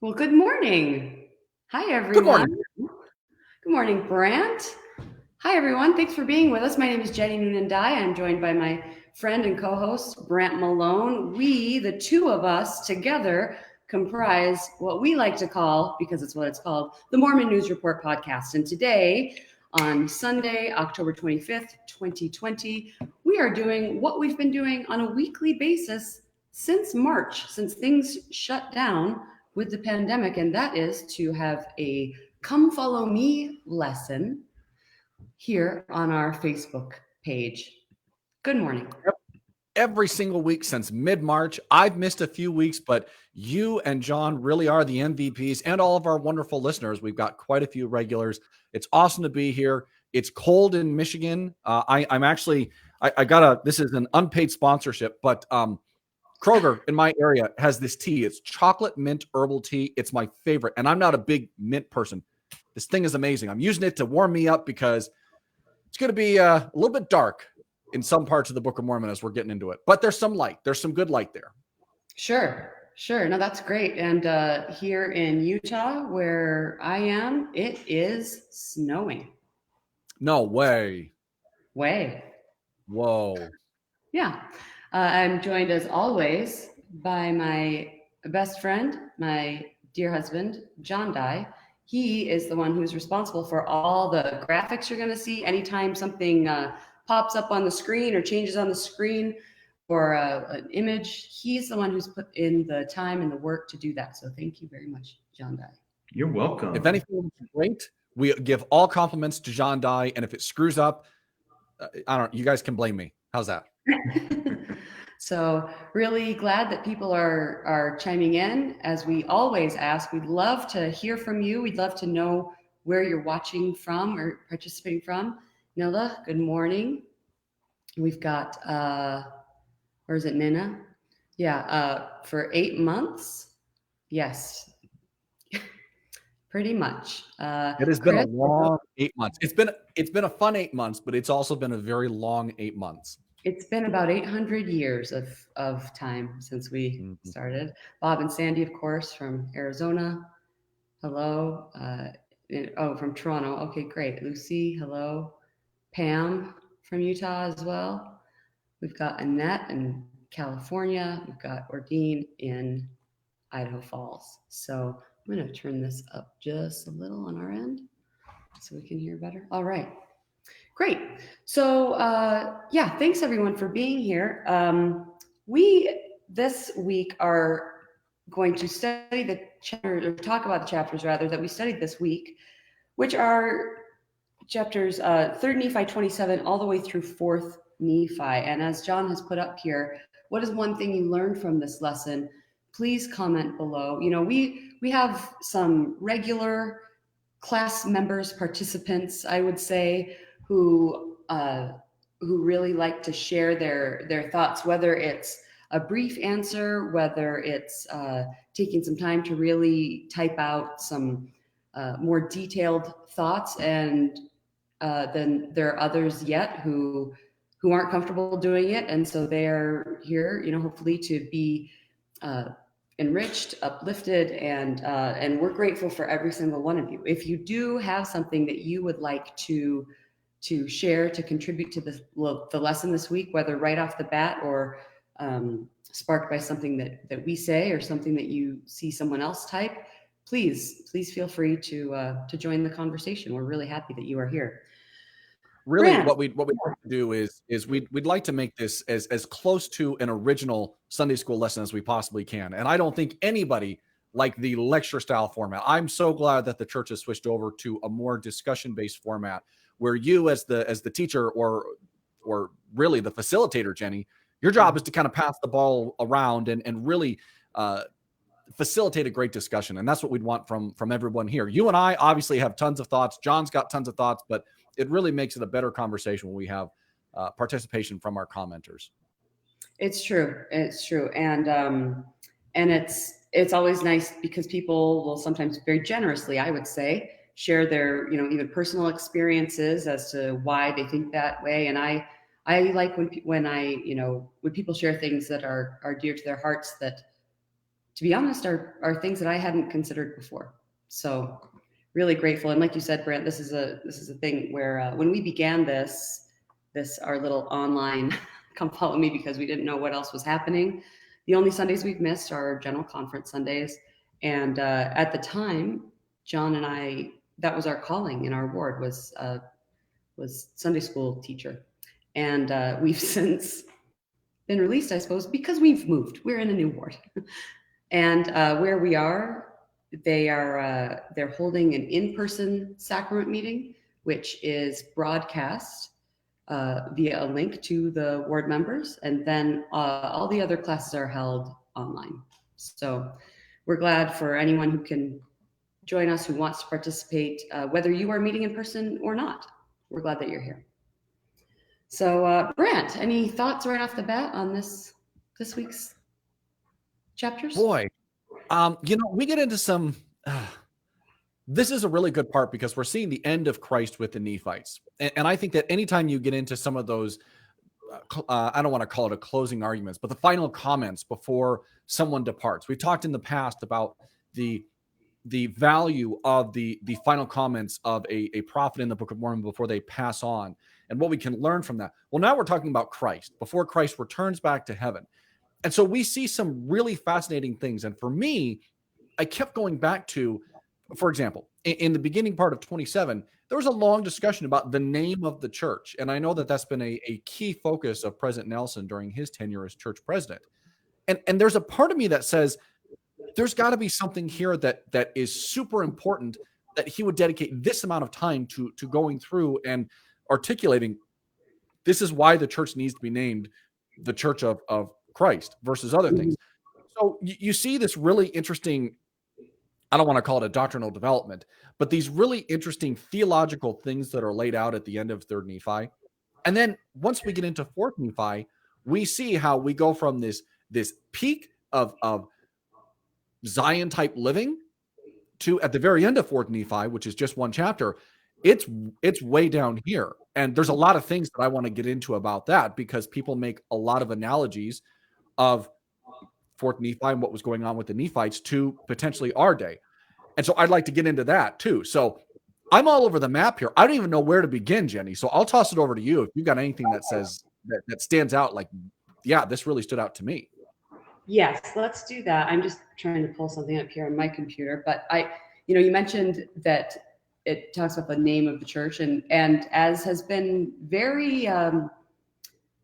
Well, good morning. Hi, Good morning. everyone. Good morning, Brant. Hi, everyone. Thanks for being with us. My name is Jenny Noonan Dye. I'm joined by my friend and co host, Brant Malone. We, the two of us together, comprise what we like to call, because it's what it's called, the Mormon News Report podcast. And today, on Sunday, October 25th, 2020, we are doing what we've been doing on a weekly basis since March, since things shut down with the pandemic, and that is to have a come follow me lesson here on our Facebook page. Good morning. Every single week since mid-March. I've missed a few weeks, but you and John really are the MVPs and all of our wonderful listeners. We've got quite a few regulars. It's awesome to be here. It's cold in Michigan. I'm actually, I got this is an unpaid sponsorship, but Kroger in my area has this tea. It's chocolate mint herbal tea. It's my favorite. And I'm not a big mint person. This thing is amazing. I'm using it to warm me up because it's going to be a little bit dark in some parts of the Book of Mormon as we're getting into it. But there's some light. There's some good light there. Sure, sure. No, that's great. And here in Utah, where I am, it is snowing. No way. Way. Whoa. Yeah. I'm joined as always by my best friend, my dear husband, John Dye. He is the one who's responsible for all the graphics you're going to see anytime something pops up on the screen or changes on the screen or an image. He's the one who's put in the time and the work to do that. So thank you very much, John Dye. You're welcome. If anything is great, we give all compliments to John Dye. And if it screws up, I don't know, you guys can blame me. How's that? So really glad that people are chiming in. As we always ask, we'd love to hear from you. We'd love to know where you're watching from or participating from. Nilla, good morning. We've got or is it Nina? Yeah, for 8 months. Yes, pretty much. It has been a Chris, long 8 months. It's been a fun 8 months, but it's also been a very long 8 months. it's been about 800 years of time since we started. Bob and Sandy, of course, from Arizona. Hello. From Toronto. Okay, great. Lucy, hello. Pam from Utah as well. We've got Annette in California. We've got Ordine in Idaho Falls. So I'm going to turn this up just a little on our end so we can hear better. All right. Great. So, yeah, thanks everyone for being here. We this week are going to study the chapter, or talk about the chapters rather, that we studied this week, which are chapters 3rd Nephi 27 all the way through 4th Nephi. And as John has put up here, what is one thing you learned from this lesson? Please comment below. You know, we have some regular class members, participants, I would say, who really like to share their thoughts, whether it's a brief answer, whether it's taking some time to really type out some more detailed thoughts, and then there are others yet who aren't comfortable doing it, and so they're here, you know, hopefully to be enriched, uplifted, and we're grateful for every single one of you. If you do have something that you would like to share, to contribute to the lesson this week, whether right off the bat or sparked by something that we say or something that you see someone else type, please feel free to join the conversation. We're really happy that you are here. Really, Brant. what we'd like to do is we'd like to make this as close to an original Sunday school lesson as we possibly can. And I don't think anybody liked the lecture style format. I'm so glad that the church has switched over to a more discussion based format where you, as the teacher or really the facilitator, Jenny, your job is to kind of pass the ball around and really facilitate a great discussion. And that's what we'd want from everyone here. You and I obviously have tons of thoughts. John's got tons of thoughts, but it really makes it a better conversation when we have participation from our commenters. It's true. It's true. And it's always nice because people will sometimes very generously, I would say, share their, you know, even personal experiences as to why they think that way. And I like when people share things that are dear to their hearts, that to be honest, are things that I hadn't considered before. So really grateful. And like you said, Brent, this is a thing where when we began this our little online come follow me because we didn't know what else was happening. The only Sundays we've missed are general conference Sundays. And at the time, John and I, that was our calling in our ward was Sunday school teacher. And we've since been released, I suppose, because we've moved. We're in a new ward. And where we are, they're holding an in-person sacrament meeting, which is broadcast via a link to the ward members, and then all the other classes are held online. So we're glad for anyone who can join us, who wants to participate, whether you are meeting in person or not. We're glad that you're here. So Brant, any thoughts right off the bat on this week's chapters? Boy, we get into some. This is a really good part because we're seeing the end of Christ with the Nephites, and I think that anytime you get into some of those, I don't want to call it a closing arguments, but the final comments before someone departs. We've talked in the past about the value of the final comments of a prophet in the Book of Mormon before they pass on, and what we can learn from that. Well, now we're talking about Christ before Christ returns back to heaven. And so we see some really fascinating things. And for me, I kept going back to, for example, in the beginning part of 27, there was a long discussion about the name of the church. And I know that that's been a key focus of President Nelson during his tenure as church president. And there's a part of me that says, there's got to be something here that is super important, that he would dedicate this amount of time to going through and articulating, this is why the church needs to be named the Church of Christ versus other things. So you see this really interesting, I don't want to call it a doctrinal development, but these really interesting theological things that are laid out at the end of 3rd Nephi. And then once we get into 4th Nephi, we see how we go from this peak of Zion type living to at the very end of 4th Nephi, which is just one chapter, it's way down here. And there's a lot of things that I want to get into about that, because people make a lot of analogies of 4th Nephi and what was going on with the Nephites to potentially our day. And so I'd like to get into that too. So I'm all over the map here. I don't even know where to begin, Jenny. So I'll toss it over to you if you've got anything that says that stands out, like, yeah, this really stood out to me. Yes, let's do that. I'm just trying to pull something up here on my computer, but you mentioned that it talks about the name of the church, and as has been very,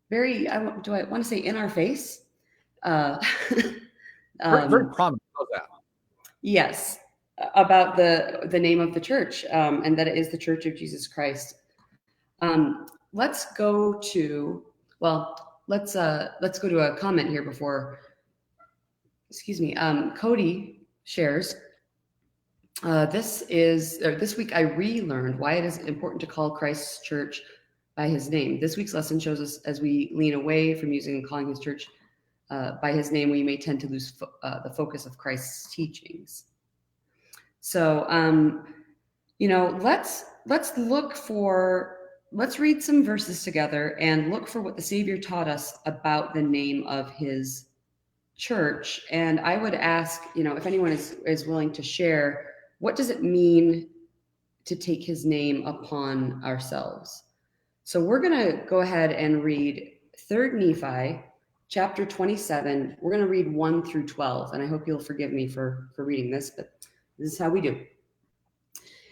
very, do I want to say in our face? Very prominent about that. Yes, about the name of the church, and that it is the Church of Jesus Christ. Let's go to a comment here before. Excuse me. Cody shares. This week I relearned why it is important to call Christ's church by his name. This week's lesson shows us, as we lean away from using and calling his church by his name, we may tend to lose the focus of Christ's teachings. So, let's read some verses together and look for what the Savior taught us about the name of his church. And I would ask, if anyone is willing to share, what does it mean to take his name upon ourselves? So we're going to go ahead and read 3rd Nephi, chapter 27. We're going to read 1 through 12. And I hope you'll forgive me for reading this, but this is how we do.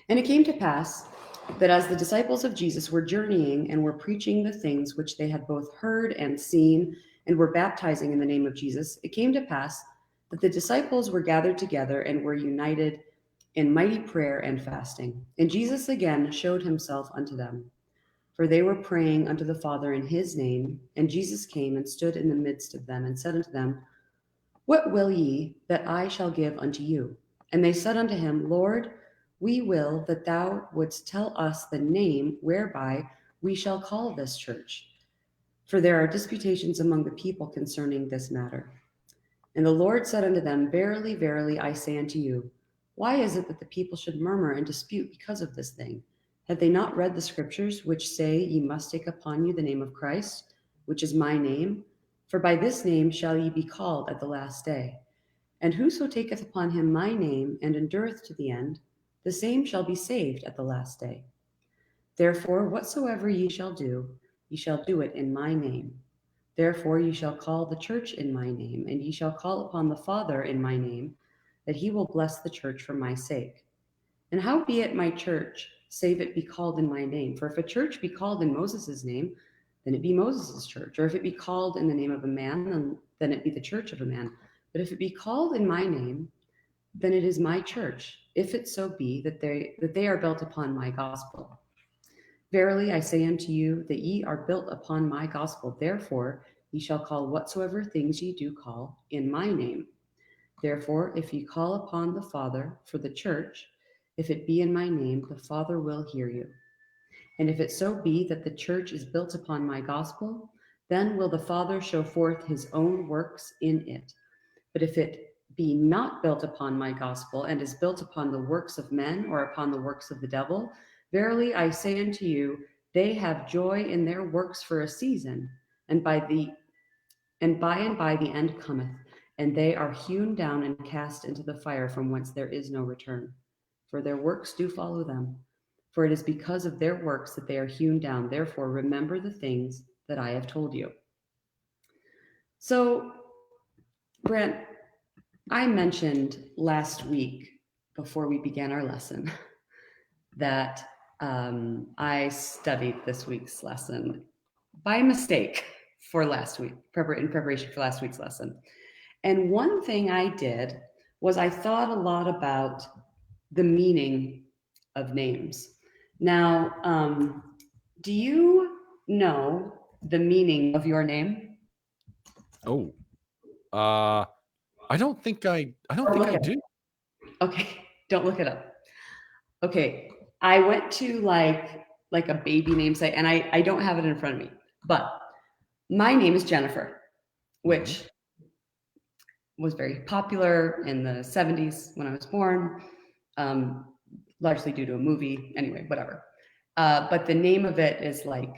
And it came to pass that as the disciples of Jesus were journeying and were preaching the things which they had both heard and seen, and were baptizing in the name of Jesus, it came to pass that the disciples were gathered together and were united in mighty prayer and fasting. And Jesus again showed himself unto them. For they were praying unto the Father in his name. And Jesus came and stood in the midst of them and said unto them, What will ye that I shall give unto you? And they said unto him, Lord, we will that thou wouldst tell us the name whereby we shall call this church. For there are disputations among the people concerning this matter. And the Lord said unto them, Verily, verily, I say unto you, why is it that the people should murmur and dispute because of this thing? Have they not read the scriptures, which say, Ye must take upon you the name of Christ, which is my name? For by this name shall ye be called at the last day. And whoso taketh upon him my name and endureth to the end, the same shall be saved at the last day. Therefore, whatsoever ye shall do it in my name. Therefore ye shall call the church in my name, and ye shall call upon the Father in my name, that he will bless the church for my sake. And howbeit my church, save it be called in my name. For if a church be called in Moses' name, then it be Moses' church. Or if it be called in the name of a man, then it be the church of a man. But if it be called in my name, then it is my church, if it so be that they are built upon my gospel. Verily I say unto you, that ye are built upon my gospel. Therefore ye shall call whatsoever things ye do call in my name. Therefore, if ye call upon the Father for the church, if it be in my name, the Father will hear you. And if it so be that the church is built upon my gospel, then will the Father show forth his own works in it. But if it be not built upon my gospel, and is built upon the works of men, or upon the works of the devil, verily I say unto you, they have joy in their works for a season, and by and by the end cometh, and they are hewn down and cast into the fire, from whence there is no return. For their works do follow them. For it is because of their works that they are hewn down. Therefore remember the things that I have told you. So, Brent, I mentioned last week, before we began our lesson, that I studied this week's lesson by mistake for last week, in preparation for last week's lesson. And one thing I did was I thought a lot about the meaning of names. Now, do you know the meaning of your name? Oh, I don't think I do. Okay, don't look it up. Okay, I went to like a baby name site, and I don't have it in front of me, but my name is Jennifer, which was very popular in the 70s when I was born, largely due to a movie. Anyway, whatever. But the name of it is like,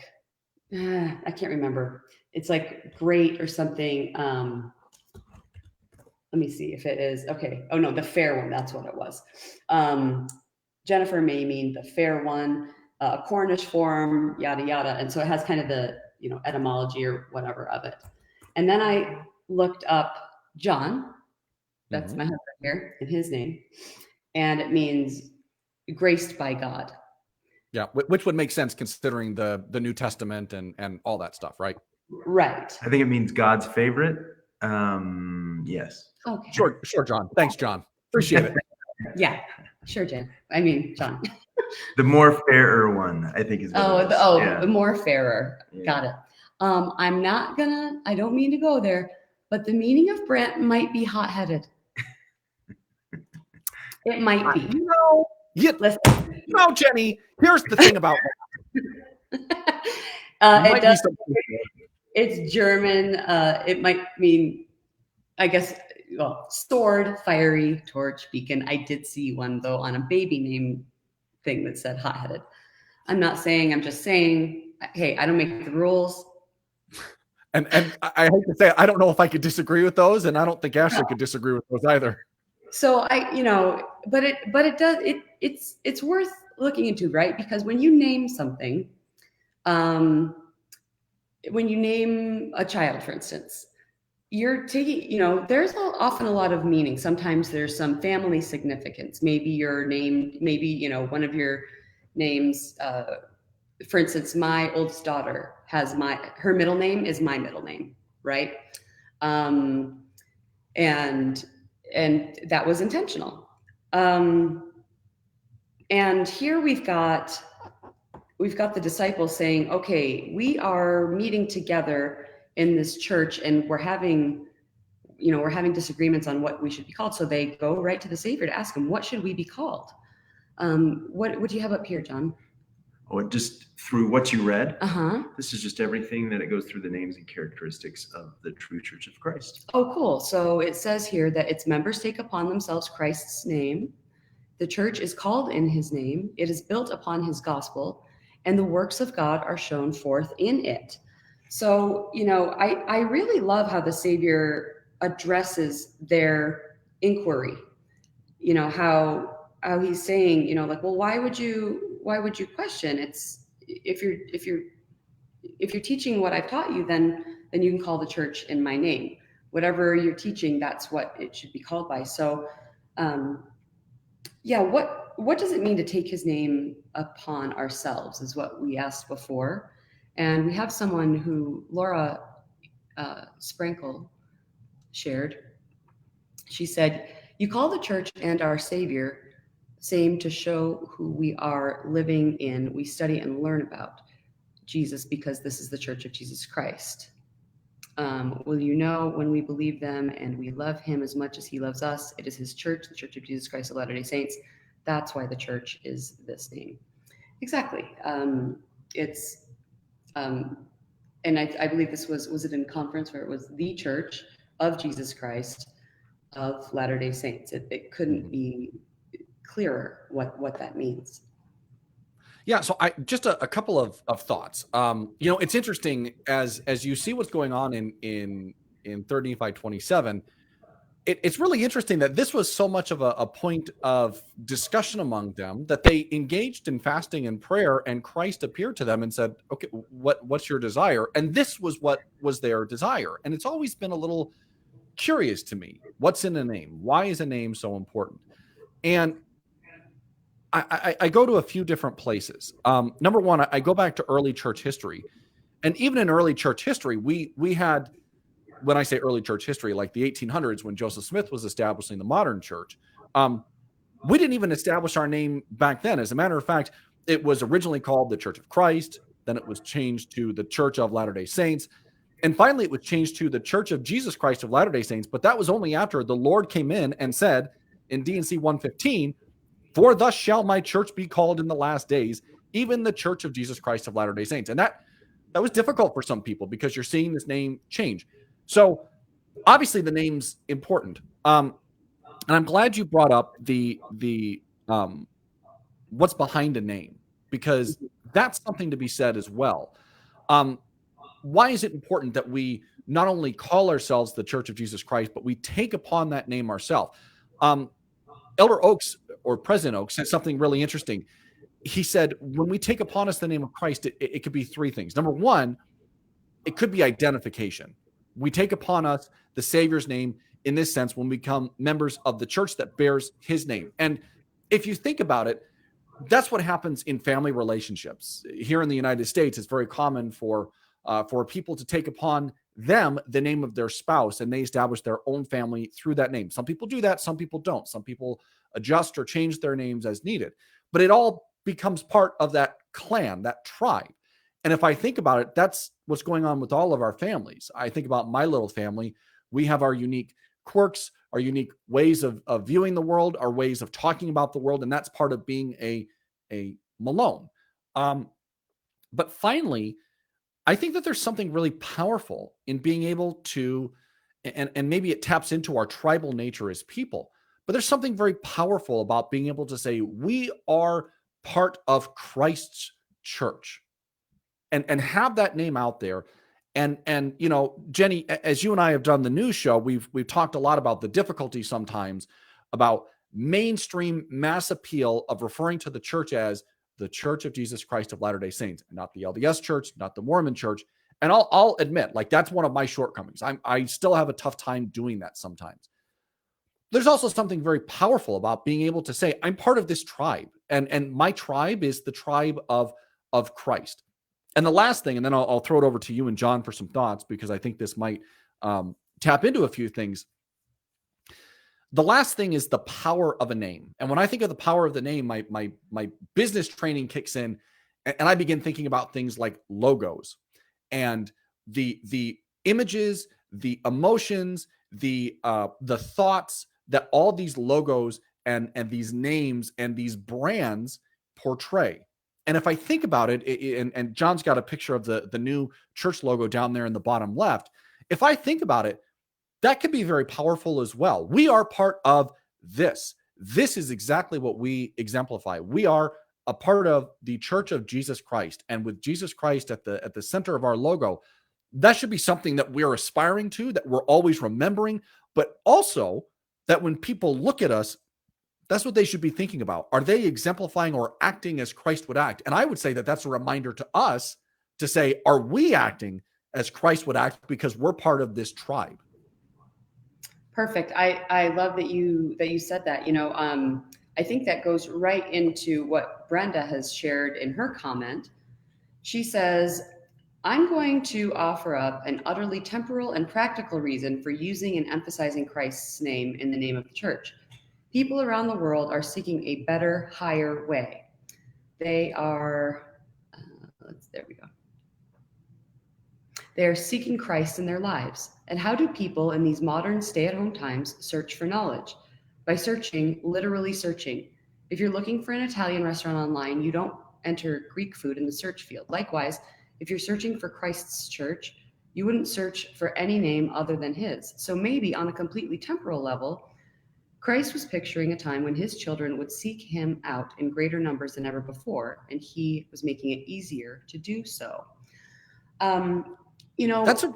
I can't remember. It's like Great or something. Let me see if it is. Okay. Oh no, the fair one. That's what it was. Jennifer may mean the fair one, Cornish form, yada, yada. And so it has kind of the, etymology or whatever of it. And then I looked up John, that's my husband here, and his name, and it means graced by God. Yeah, which would make sense considering the New Testament and all that stuff, right? Right. I think it means God's favorite. Yes. Okay. Sure, John. Thanks, John. Appreciate it. Yeah, sure, Jen. I mean, John. The more fairer one, I think is. The more fairer. Yeah. Got it. I don't mean to go there, but the meaning of Brent might be hot-headed. It might be. No, Jenny, here's the thing about it's German. It might mean, I guess, sword, fiery, torch, beacon. I did see one, though, on a baby name thing that said hot-headed. I'm not saying, I'm just saying, hey, I don't make the rules. And I hate to say it, I don't know if I could disagree with those, and I don't think Ashley could disagree with those either. So it's worth looking into, right? Because when you name something, when you name a child, for instance, you're taking, there's often a lot of meaning. Sometimes there's some family significance. Maybe your name, one of your names, for instance, my oldest daughter has her middle name is my middle name, right? And that was intentional. And here we've got the disciples saying, okay, we are meeting together in this church, and we're having disagreements on what we should be called. So they go right to the Savior to ask him, what should we be called? What do you have up here, John? Oh, just through what you read. This is just everything that it goes through the names and characteristics of the true Church of Christ. Oh, cool. So it says here that its members take upon themselves Christ's name. The church is called in his name. It is built upon his gospel, and the works of God are shown forth in it. So, I really love how the Savior addresses their inquiry. How he's saying, like, well, why would you question? It's if you're teaching what I've taught you, then you can call the church in my name. Whatever you're teaching, that's what it should be called by. So, yeah, what does it mean to take his name upon ourselves is what we asked before. And we have someone who, Laura Sprankle, shared. She said, you call the church and our Savior same to show who we are living in. We study and learn about Jesus because this is the Church of Jesus Christ. Will you know when we believe them and we love him as much as he loves us? It is his church, the Church of Jesus Christ of Latter-day Saints. That's why the church is this name. Exactly. It's, and I believe this was it in conference where it was the Church of Jesus Christ of Latter-day Saints. It couldn't be clearer what that means. Yeah, so I just a couple of thoughts. It's interesting as you see what's going on in 3 Nephi 27. It's really interesting that this was so much of a point of discussion among them that they engaged in fasting and prayer, and Christ appeared to them and said, "Okay, what's your desire?" And this was what was their desire. And it's always been a little curious to me. What's in a name? Why is a name so important? And I go to a few different places. Number one, I go back to early church history. And even in early church history, we had, when I say early church history, like the 1800s when Joseph Smith was establishing the modern church, we didn't even establish our name back then. As a matter of fact, it was originally called the Church of Christ. Then it was changed to the Church of Latter-day Saints. And finally, it was changed to the Church of Jesus Christ of Latter-day Saints. But that was only after the Lord came in and said in D&C 115, "For thus shall my church be called in the last days, even the Church of Jesus Christ of Latter-day Saints." And that was difficult for some people because you're seeing this name change. So obviously the name's important. And I'm glad you brought up the what's behind a name, because that's something to be said as well. Why is it important that we not only call ourselves the Church of Jesus Christ, but we take upon that name ourselves? Elder Oaks, or President Oaks, said something really interesting. He said, when we take upon us the name of Christ, it could be three things. Number one, it could be identification. We take upon us the Savior's name in this sense when we become members of the church that bears his name. And if you think about it, that's what happens in family relationships. Here in the United States, it's very common for people to take upon them the name of their spouse, and they establish their own family through that name. Some people do that, some people don't. Some people adjust or change their names as needed. But it all becomes part of that clan, that tribe. And if I think about it, that's what's going on with all of our families. I think about my little family. We have our unique quirks, our unique ways of viewing the world, our ways of talking about the world, and that's part of being a Malone. But finally, I think that there's something really powerful in being able to, and maybe it taps into our tribal nature as people, but there's something very powerful about being able to say, we are part of Christ's church, and have that name out there. And Jenny, as you and I have done the news show, we've talked a lot about the difficulty sometimes about mainstream mass appeal of referring to the church as the Church of Jesus Christ of Latter-day Saints, not the LDS Church, not the Mormon Church. And I'll admit, like, that's one of my shortcomings. I still have a tough time doing that sometimes. There's also something very powerful about being able to say, I'm part of this tribe, and my tribe is the tribe of Christ. And the last thing, and then I'll throw it over to you and John for some thoughts, because I think this might tap into a few things. The last thing is the power of a name. And when I think of the power of the name, my business training kicks in, and I begin thinking about things like logos and the images, the emotions, the thoughts that all these logos and these names and these brands portray. And if I think about it, and John's got a picture of the new church logo down there in the bottom left. If I think about it, that could be very powerful as well. We are part of this. This is exactly what we exemplify. We are a part of the Church of Jesus Christ. And with Jesus Christ at the center of our logo, that should be something that we're aspiring to, that we're always remembering, but also that when people look at us, that's what they should be thinking about. Are they exemplifying or acting as Christ would act? And I would say that that's a reminder to us to say, are we acting as Christ would act because we're part of this tribe? Perfect. I love that you said that. I think that goes right into what Brenda has shared in her comment. She says, I'm going to offer up an utterly temporal and practical reason for using and emphasizing Christ's name in the name of the church. People around the world are seeking a better, higher way. They are, there we go. They are seeking Christ in their lives. And how do people in these modern stay-at-home times search for knowledge? By searching, literally searching. If you're looking for an Italian restaurant online, you don't enter Greek food in the search field. Likewise, if you're searching for Christ's church, you wouldn't search for any name other than his. So maybe on a completely temporal level, Christ was picturing a time when his children would seek him out in greater numbers than ever before, and he was making it easier to do so. That's a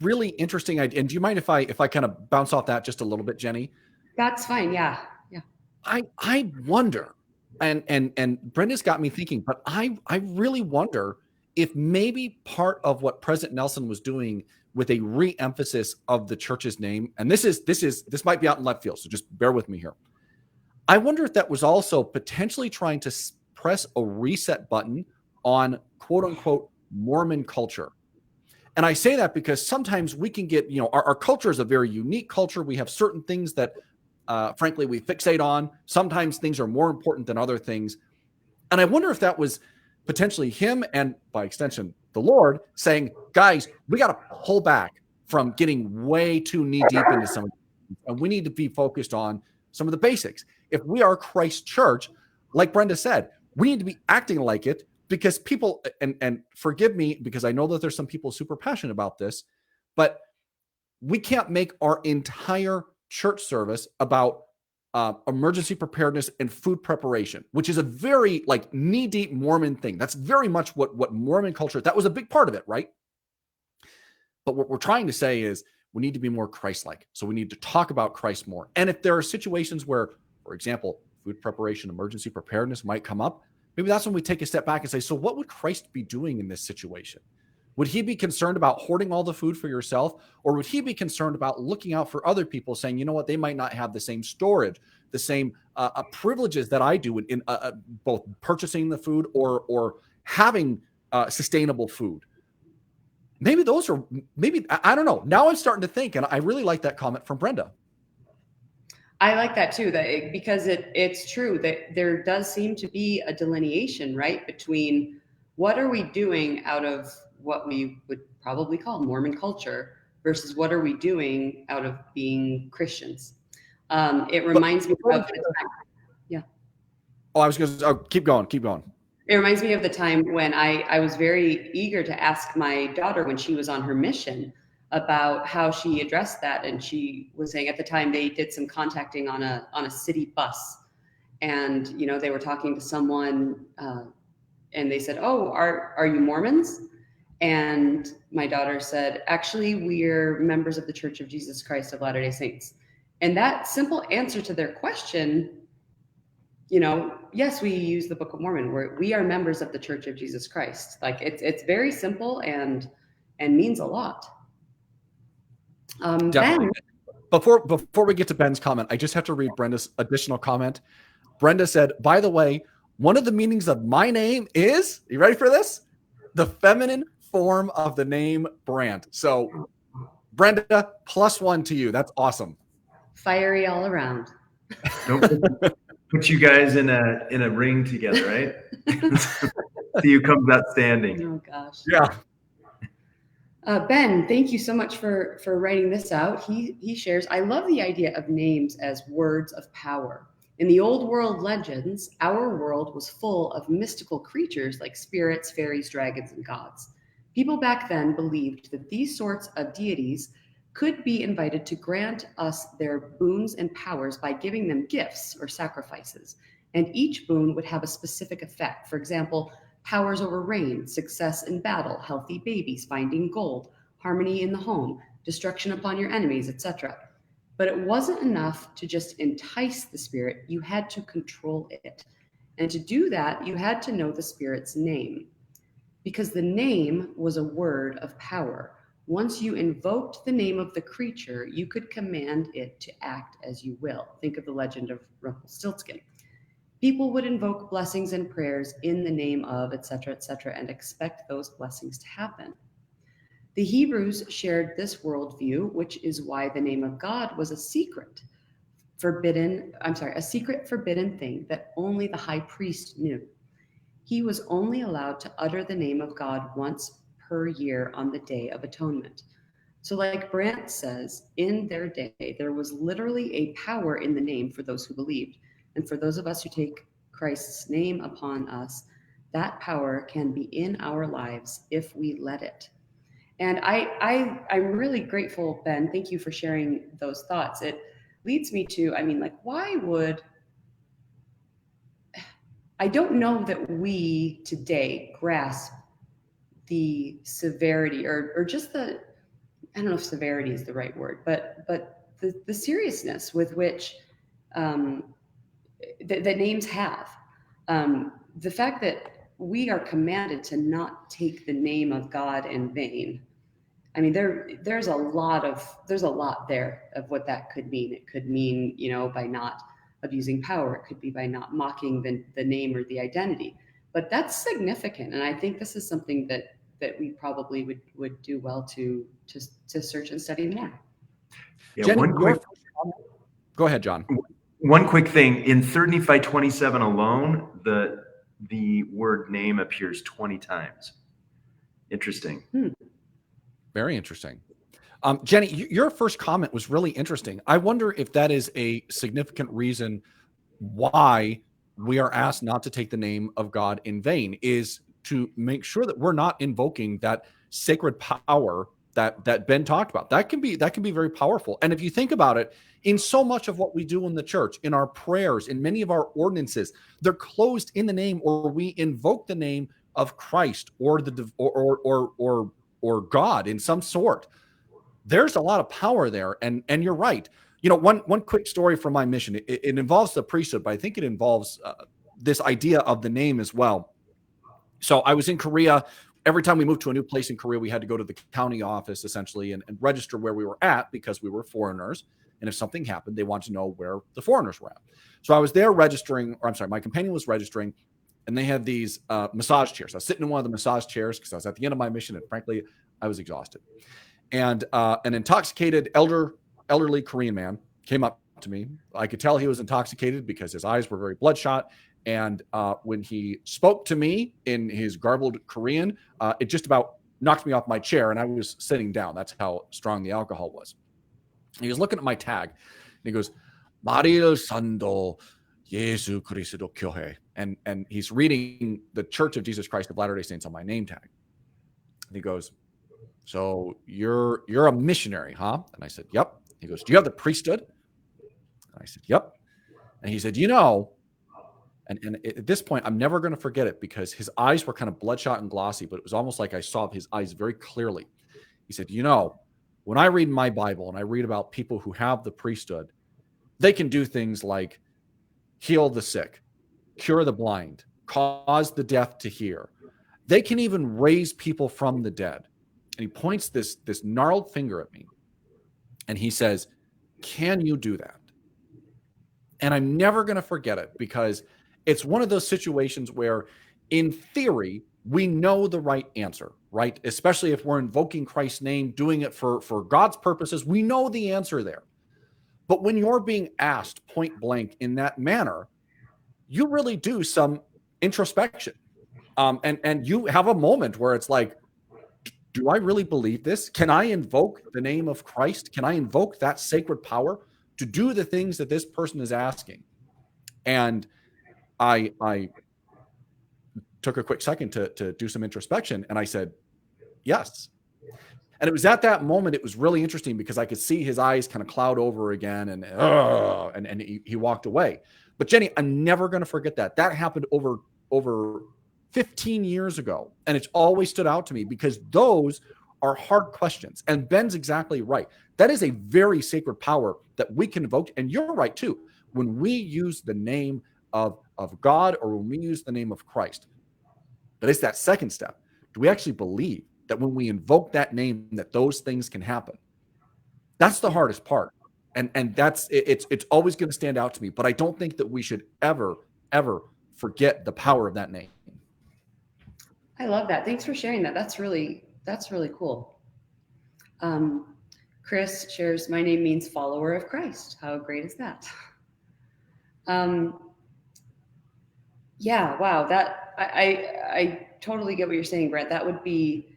really interesting idea. And do you mind if I kind of bounce off that just a little bit, Jenny? That's fine. Yeah. I wonder, and Brenda's got me thinking, but I really wonder if maybe part of what President Nelson was doing with a re-emphasis of the church's name, and this might be out in left field, so just bear with me here. I wonder if that was also potentially trying to press a reset button on quote unquote Mormon culture. And I say that because sometimes we can get, our culture is a very unique culture. We have certain things that, frankly, we fixate on. Sometimes things are more important than other things. And I wonder if that was potentially him and, by extension, the Lord saying, guys, we got to pull back from getting way too knee deep into some of these, and we need to be focused on some of the basics. If we are Christ Church, like Brenda said, we need to be acting like it, because people, and forgive me, because I know that there's some people super passionate about this, but we can't make our entire church service about emergency preparedness and food preparation, which is a very knee-deep Mormon thing. That's very much what Mormon culture, that was a big part of it, right? But what we're trying to say is we need to be more Christ-like. So we need to talk about Christ more. And if there are situations where, for example, food preparation, emergency preparedness might come up, maybe that's when we take a step back and say, so what would Christ be doing in this situation? Would he be concerned about hoarding all the food for yourself? Or would he be concerned about looking out for other people, saying, you know what, they might not have the same storage, the same privileges that I do in both purchasing the food or having sustainable food? Maybe those are, I don't know. Now I'm starting to think, and I really like that comment from Brenda. I like that too, because it's true that there does seem to be a delineation, right, between what are we doing out of what we would probably call Mormon culture versus what are we doing out of being Christians. It reminds me of the time. Yeah. Oh, I was going to keep going. It reminds me of the time when I was very eager to ask my daughter when she was on her mission about how she addressed that. And she was saying at the time they did some contacting on a city bus, and they were talking to someone and they said, oh, are you Mormons? And my daughter said, actually, we're members of the Church of Jesus Christ of Latter-day Saints. And that simple answer to their question, yes, we use the Book of Mormon. We are members of the Church of Jesus Christ. It's very simple and means a lot. Definitely. Ben, before we get to Ben's comment, I just have to read Brenda's additional comment. Brenda said, by the way, one of the meanings of my name is, you ready for this? The feminine form of the name Brant. So Brenda, +1 to you. That's awesome. Fiery all around. Don't put you guys in a ring together, right? See who comes out standing. Oh gosh. Yeah. Ben, thank you so much for writing this out. He shares, I love the idea of names as words of power. In the old world legends, our world was full of mystical creatures like spirits, fairies, dragons, and gods. People back then believed that these sorts of deities could be invited to grant us their boons and powers by giving them gifts or sacrifices. And each boon would have a specific effect. For example, powers over rain, success in battle, healthy babies, finding gold, harmony in the home, destruction upon your enemies, etc. But it wasn't enough to just entice the spirit. You had to control it. And to do that, you had to know the spirit's name, because the name was a word of power. Once you invoked the name of the creature, you could command it to act as you will. Think of the legend of Rumpelstiltskin. People would invoke blessings and prayers in the name of, etc., and expect those blessings to happen. The Hebrews shared this worldview, which is why the name of God was a secret forbidden thing that only the high priest knew. He was only allowed to utter the name of God once per year on the Day of Atonement. So, like Brandt says, in their day, there was literally a power in the name for those who believed. And for those of us who take Christ's name upon us, that power can be in our lives if we let it. And I'm really grateful, Ben. Thank you for sharing those thoughts. It leads me to, why would, I don't know that we today grasp the severity or just the, I don't know if severity is the right word, but the seriousness with which the names have. The fact that we are commanded to not take the name of God in vain. I mean, there's a lot there of what that could mean. It could mean, by not abusing power. It could be by not mocking the name or the identity. But that's significant, and I think this is something that we probably would do well to search and study more. Yeah, Jenny, go ahead, John. One quick thing, in 3 Nephi 27 alone, the word name appears 20 times. Interesting. Very interesting. Jenny, your first comment was really interesting. I wonder if that is a significant reason why we are asked not to take the name of God in vain, is to make sure that we're not invoking that sacred power that Ben talked about. That can be very powerful. And if you think about it, in so much of what we do in the church, in our prayers, in many of our ordinances, they're closed in the name, or we invoke the name of Christ or or God in some sort. There's a lot of power there, and you're right. One quick story from my mission. It involves the priesthood, but I think it involves this idea of the name as well. So I was in Korea. Every time we moved to a new place in Korea, we had to go to the county office essentially and register where we were at, because we were foreigners. And if something happened, they wanted to know where the foreigners were at. So I was there registering, my companion was registering, and they had these massage chairs. I was sitting in one of the massage chairs because I was at the end of my mission, and frankly, I was exhausted. And an intoxicated elderly Korean man came up to me. I could tell he was intoxicated because his eyes were very bloodshot. And when he spoke to me in his garbled Korean, it just about knocked me off my chair, and I was sitting down. That's how strong the alcohol was. And he was looking at my tag, and he goes, "Maril Sando Jesu Christo Kyohe," and he's reading the Church of Jesus Christ of Latter-day Saints on my name tag. And he goes, "So you're a missionary, huh?" And I said, "Yep." He goes, "Do you have the priesthood?" And I said, "Yep." And he said, and at this point, I'm never going to forget it, because his eyes were kind of bloodshot and glossy, but it was almost like I saw his eyes very clearly. He said, when I read my Bible and I read about people who have the priesthood, they can do things like heal the sick, cure the blind, cause the deaf to hear. They can even raise people from the dead." And he points this gnarled finger at me, and he says, "Can you do that?" And I'm never going to forget it, because it's one of those situations where, in theory, we know the right answer, right? Especially if we're invoking Christ's name, doing it for God's purposes, we know the answer there. But when you're being asked point blank in that manner, you really do some introspection. And you have a moment where it's like, do I really believe this? Can I invoke the name of Christ? Can I invoke that sacred power to do the things that this person is asking? And I took a quick second to do some introspection, and I said, yes. And it was at that moment, it was really interesting, because I could see his eyes kind of cloud over again, and he walked away. But Jenny, I'm never going to forget that. That happened over 15 years ago, and it's always stood out to me, because those are hard questions. And Ben's exactly right. That is a very sacred power that we can invoke. And you're right, too. When we use the name of God, or when we use the name of Christ, but it's that second step. Do we actually believe that when we invoke that name, that those things can happen? That's the hardest part. And that's it's always going to stand out to me. But I don't think that we should ever forget the power of that name. I love that. Thanks for sharing that. That's really cool. Chris shares, my name means follower of Christ. How great is that? Yeah, wow. That I totally get what you're saying, Brent. That would be,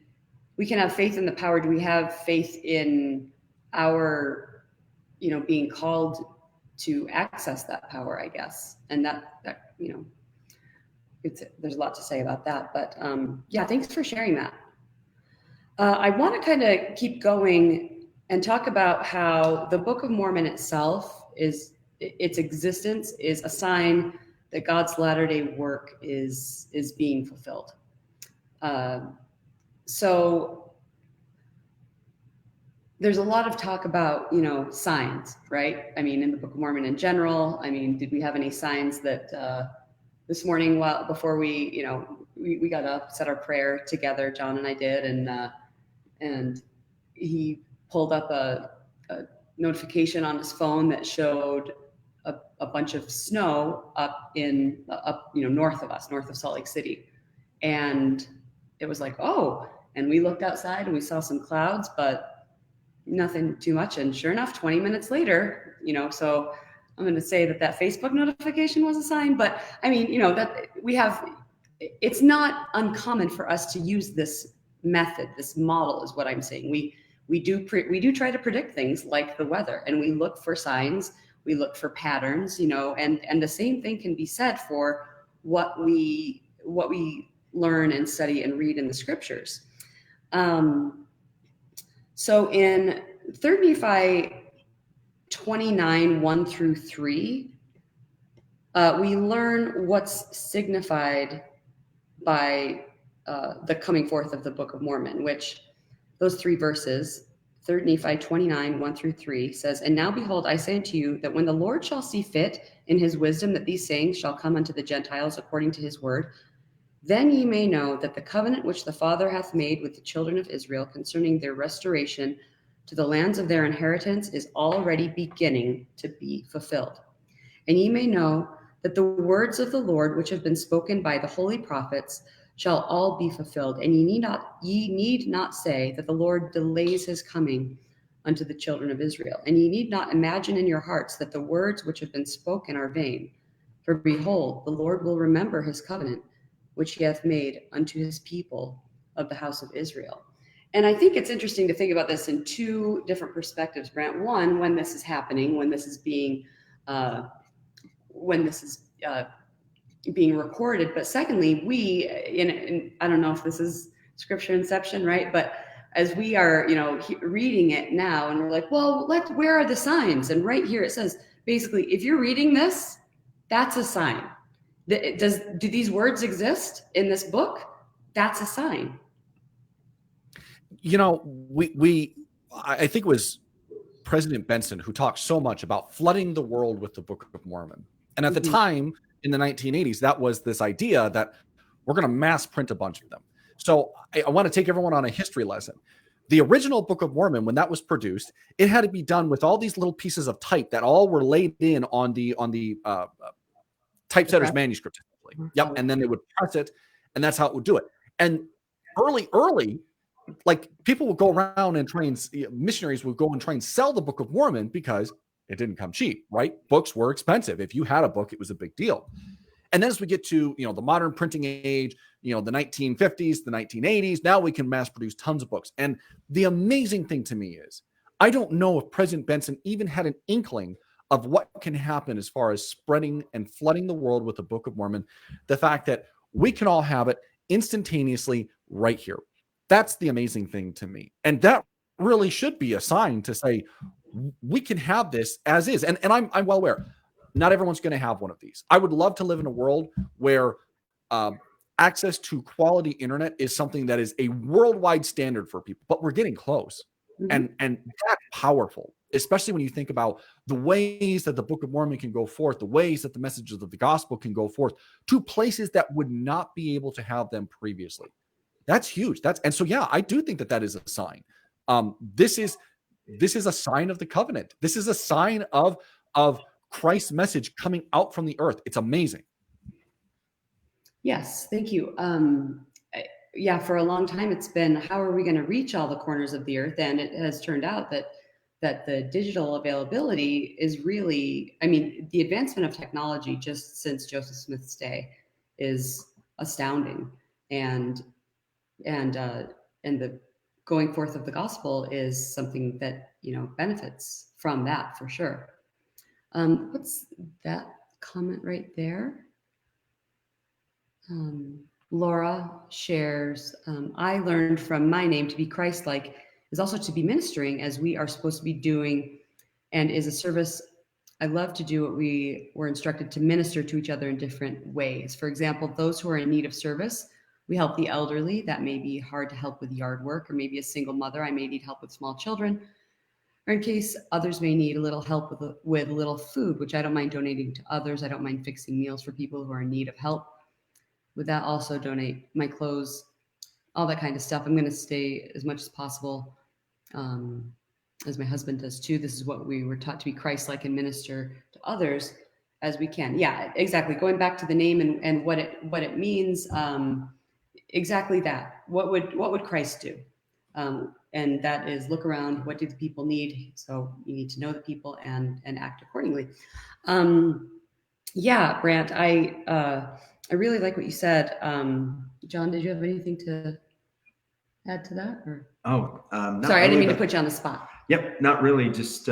we can have faith in the power. Do we have faith in our, being called to access that power, I guess? And that there's a lot to say about that, but yeah, thanks for sharing that. I want to kind of keep going and talk about how the Book of Mormon itself its existence is a sign that God's latter-day work is being fulfilled. So there's a lot of talk about, signs, right? I mean, in the Book of Mormon in general, I mean, did we have any signs that this morning, before we got up, said our prayer together, John and I did, and he pulled up a notification on his phone that showed a bunch of snow up north of us, north of Salt Lake City. And it was like, oh, and we looked outside and we saw some clouds, but nothing too much. And sure enough, 20 minutes later, so I'm going to say that Facebook notification was a sign, but I mean, that we have, it's not uncommon for us to use this method, this model is what I'm saying. We do try to predict things like the weather, and we look for signs, we look for patterns, and the same thing can be said for what we learn and study and read in the scriptures. So in 3 Nephi 29, 1 through 3, we learn what's signified by the coming forth of the Book of Mormon, which those 3 verses, 3 Nephi 29, 1 through 3, says, "And now behold, I say unto you, that when the Lord shall see fit in his wisdom that these sayings shall come unto the Gentiles according to his word, then ye may know that the covenant which the Father hath made with the children of Israel concerning their restoration to the lands of their inheritance is already beginning to be fulfilled. And ye may know that the words of the Lord which have been spoken by the holy prophets shall all be fulfilled. And ye need not say that the Lord delays his coming unto the children of Israel. And ye need not imagine in your hearts that the words which have been spoken are vain. For behold, the Lord will remember his covenant, which he hath made unto his people of the house of Israel." And I think it's interesting to think about this in 2 different perspectives, Brent. One, when this is happening, when this is being recorded. But secondly, we, in I don't know if this is scripture inception, right? But as we are, reading it now, and we're like, well, where are the signs? And right here it says, basically, if you're reading this, that's a sign. Do these words exist in this book? That's a sign. I think it was President Benson who talked so much about flooding the world with the Book of Mormon. And at the time in the 1980s, that was this idea that we're going to mass print a bunch of them. So I want to take everyone on a history lesson. The original Book of Mormon, when that was produced, it had to be done with all these little pieces of type that all were laid in on the typesetter's manuscript. Yep. And then they would press it, and that's how it would do it. And early, like people would go around and missionaries would go and try and sell the Book of Mormon because it didn't come cheap, right? Books were expensive. If you had a book, it was a big deal. And then as we get to, the modern printing age, the 1950s, the 1980s, now we can mass produce tons of books. And the amazing thing to me is, I don't know if President Benson even had an inkling of what can happen as far as spreading and flooding the world with the Book of Mormon. The fact that we can all have it instantaneously right here. That's the amazing thing to me. And that really should be a sign to say, we can have this as is. And I'm well aware, not everyone's going to have one of these. I would love to live in a world where access to quality internet is something that is a worldwide standard for people, but we're getting close. Mhm. And that's powerful, especially when you think about the ways that the Book of Mormon can go forth, the ways that the messages of the gospel can go forth to places that would not be able to have them previously. That's huge. And so, yeah, I do think that that is a sign. This is a sign of the covenant. This is a sign of Christ's message coming out from the earth. It's amazing. Yes, thank you. Yeah, for a long time it's been, how are we going to reach all the corners of the earth? And it has turned out that the digital availability is really, I mean, the advancement of technology just since Joseph Smith's day is astounding, and the going forth of the gospel is something that, you know, benefits from that for sure. What's that comment right there? Laura shares, I learned from my name to be Christ-like is also to be ministering as we are supposed to be doing, and is a service I love to do what we were instructed to minister to each other in different ways. For example, those who are in need of service, we help the elderly. That may be hard to help with yard work, or maybe a single mother. I may need help with small children, or in case others may need a little help with a little food, which I don't mind donating to others. I don't mind fixing meals for people who are in need of help. With that, also donate my clothes, all that kind of stuff. I'm going to stay as much as possible, as my husband does too. This is what we were taught, to be Christ-like and minister to others as we can. Yeah, exactly. Going back to the name and what it means, exactly that. What would Christ do? And that is look around. What do the people need? So you need to know the people and act accordingly. Yeah, Brant, I really like what you said. John, did you have anything to add to that? Or sorry, I didn't mean to put you on the spot. Yep, not really. Just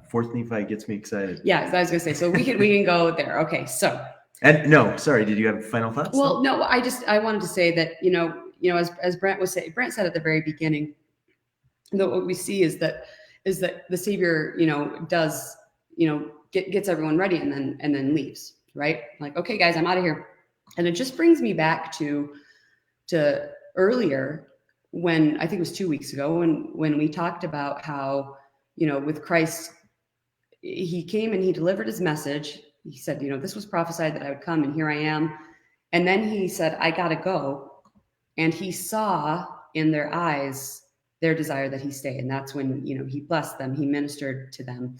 Fourth Nephi gets me excited. Yeah, I was going to say. So we can go there. Okay, so. And no, sorry. Did you have final thoughts? Well, no. I wanted to say that as Brant said at the very beginning, that what we see is that the Savior does gets everyone ready and then leaves, right? Like, okay, guys, I'm out of here. And it just brings me back to earlier, when I think it was 2 weeks ago, when we talked about how, with Christ, he came and he delivered his message. He said, this was prophesied that I would come, and here I am. And then he said, I gotta go. And he saw in their eyes their desire that he stay. And that's when, he blessed them. He ministered to them,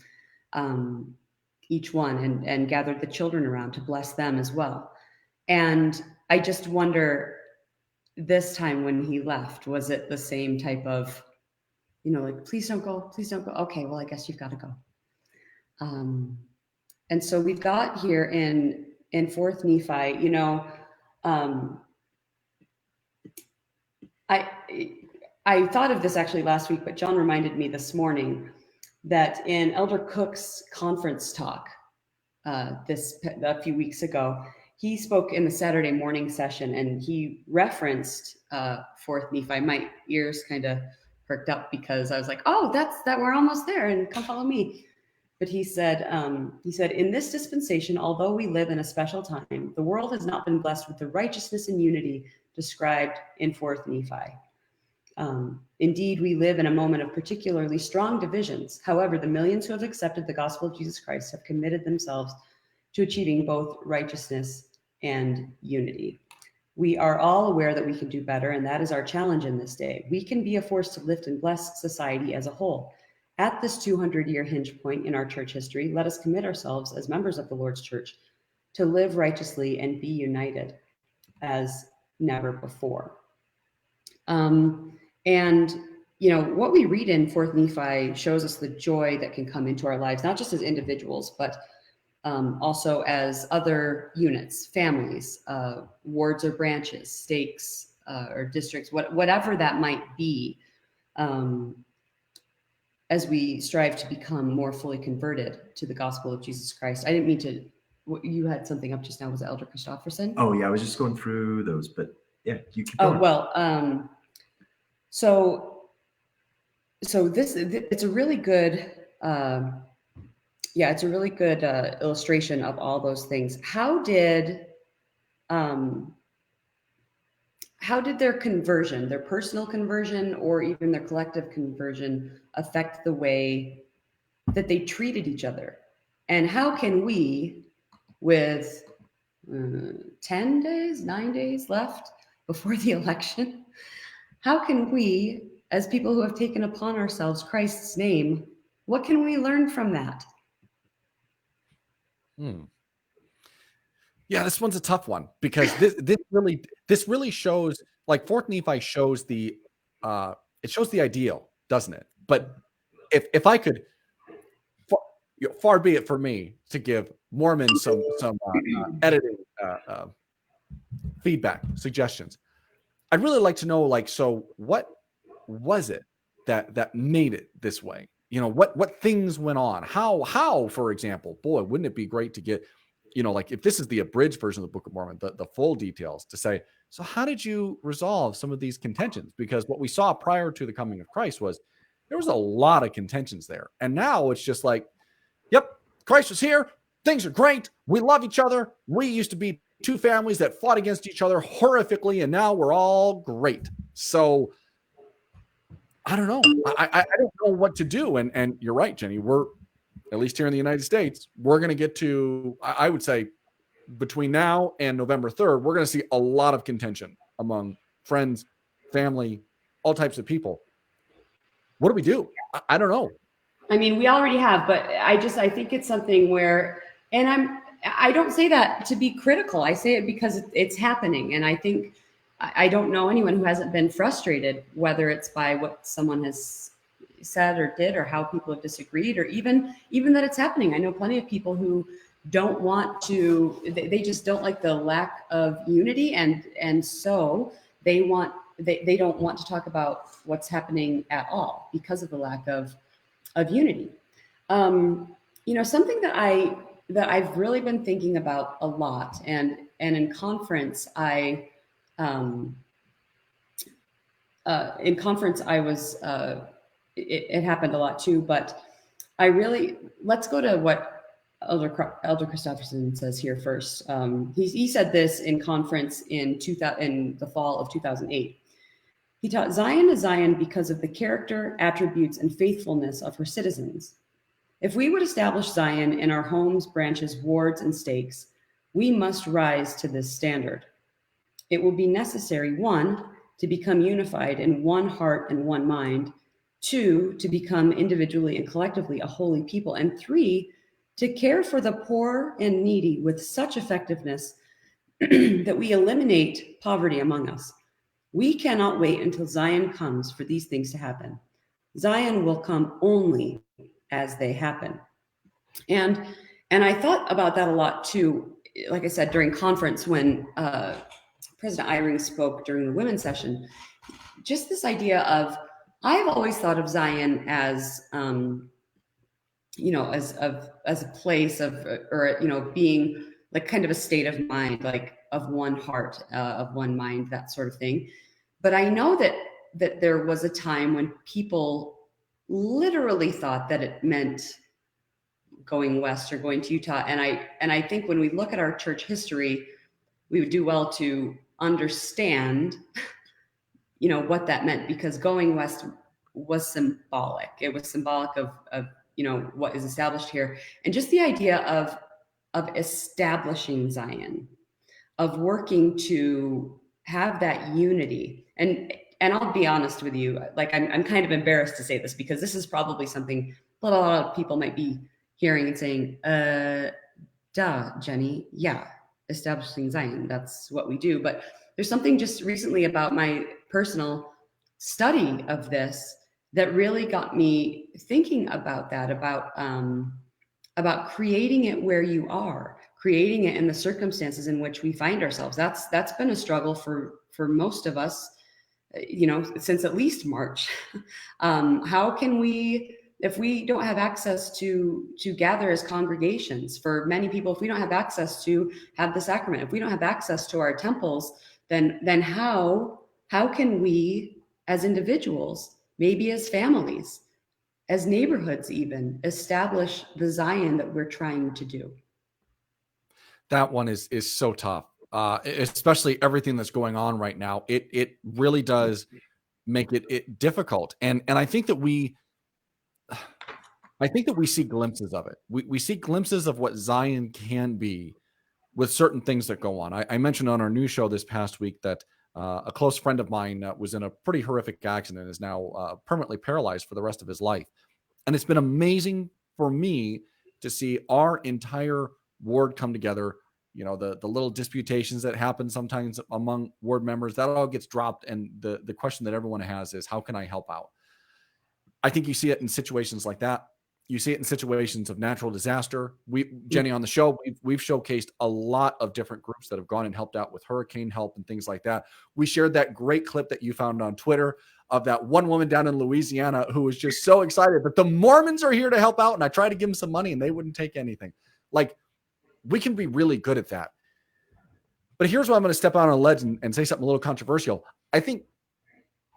each one, and gathered the children around to bless them as well. And I just wonder, this time when he left, was it the same type of, like, please don't go. Okay, well, I guess you've got to go. And so we've got here in Fourth Nephi, I thought of this actually last week, but John reminded me this morning that in Elder Cook's conference talk a few weeks ago, he spoke in the Saturday morning session, and he referenced Fourth Nephi. My ears kind of perked up because I was like, "Oh, that we're almost there, and come follow me." But he said, in this dispensation, although we live in a special time, the world has not been blessed with the righteousness and unity described in Fourth Nephi. Indeed, we live in a moment of particularly strong divisions. However, the millions who have accepted the gospel of Jesus Christ have committed themselves to achieving both righteousness and unity. We are all aware that we can do better, and that is our challenge in this day. We can be a force to lift and bless society as a whole. At this 200-year hinge point in our church history, let us commit ourselves as members of the Lord's church to live righteously and be united as never before. And what we read in Fourth Nephi shows us the joy that can come into our lives, not just as individuals, but also as other units, families, wards or branches, stakes or districts, whatever that might be, as we strive to become more fully converted to the gospel of Jesus Christ. I didn't mean to. You had something up just now. Was it Elder Christofferson? Oh yeah, I was just going through those, but yeah, you keep going. Oh well. So this, it's a really good. It's a really good illustration of all those things. How did how did their conversion, their personal conversion, or even their collective conversion affect the way that they treated each other? And how can we, with 10 days, 9 days left before the election, how can we, as people who have taken upon ourselves Christ's name, what can we learn from that? Yeah, this one's a tough one, because this really shows, like, Fourth Nephi shows the it shows the ideal, doesn't it? But if I could, far be it for me to give Mormons some editing feedback, suggestions. I'd really like to know, like, so what was it that made it this way? You know, what things went on? How, for example, boy, wouldn't it be great to get, you know, like, if this is the abridged version of the Book of Mormon, the full details, to say, so how did you resolve some of these contentions? Because what we saw prior to the coming of Christ was there was a lot of contentions there. And now it's just like, yep, Christ was here. Things are great. We love each other. We used to be two families that fought against each other horrifically, and now we're all great. So I don't know. I don't know what to do. And you're right, Jenny. We're, at least here in the United States, we're going to get to, I would say, between now and November 3rd, we're going to see a lot of contention among friends, family, all types of people. What do we do? I don't know. I mean, we already have, but I think it's something where, and I don't say that to be critical. I say it because it's happening. And I think, I don't know anyone who hasn't been frustrated, whether it's by what someone has said or did, or how people have disagreed, or even that it's happening. I know plenty of people who don't want to, they just don't like the lack of unity. And so they don't want to talk about what's happening at all because of the lack of unity. You know, something that I've really been thinking about a lot, and in conference, was, it happened a lot too, but let's go to what Elder Christopherson says here first. He said this in conference in the fall of 2008. He taught, Zion is Zion because of the character, attributes, and faithfulness of her citizens. If we would establish Zion in our homes, branches, wards, and stakes, we must rise to this standard. It will be necessary, 1, to become unified in one heart and one mind, 2, to become individually and collectively a holy people, and 3, to care for the poor and needy with such effectiveness that we eliminate poverty among us. We cannot wait until Zion comes for these things to happen. Zion will come only as they happen. And I thought about that a lot too, like I said, during conference when President Eyring spoke during the women's session. Just this idea of, I've always thought of Zion as, you know, as a place of, or, you know, being like kind of a state of mind, like of one heart, of one mind, that sort of thing. But I know that there was a time when people literally thought that it meant going west or going to Utah. And I think when we look at our church history, we would do well to understand, you know, what that meant, because going west was symbolic. It was symbolic of you know, what is established here. And just the idea of establishing Zion, of working to have that unity. And I'll be honest with you, like, I'm kind of embarrassed to say this, because this is probably something a lot of people might be hearing and saying, duh, Jenny, yeah, establishing Zion, that's what we do. But there's something just recently about my personal study of this that really got me thinking about that, about creating it where you are, creating it in the circumstances in which we find ourselves. That's been a struggle for most of us, you know, since at least March. How can we, if we don't have access to gather as congregations, for many people, if we don't have access to have the sacrament, if we don't have access to our temples, then how can we as individuals, maybe as families, as neighborhoods even, establish the Zion that we're trying to do? That one is so tough. especially everything that's going on right now. It really does make it difficult. And I think that we see glimpses of it. We see glimpses of what Zion can be with certain things that go on. I mentioned on our news show this past week that a close friend of mine was in a pretty horrific accident and is now permanently paralyzed for the rest of his life. And it's been amazing for me to see our entire ward come together. You know, the little disputations that happen sometimes among ward members, that all gets dropped. And the question that everyone has is, how can I help out? I think you see it in situations like that. You see it in situations of natural disaster. Jenny, on the show, we've showcased a lot of different groups that have gone and helped out with hurricane help and things like that. We shared that great clip that you found on Twitter of that one woman down in Louisiana who was just so excited, but the Mormons are here to help out. And I tried to give them some money and they wouldn't take anything. Like, we can be really good at that. But here's why I'm going to step out on a ledge and say something a little controversial. I think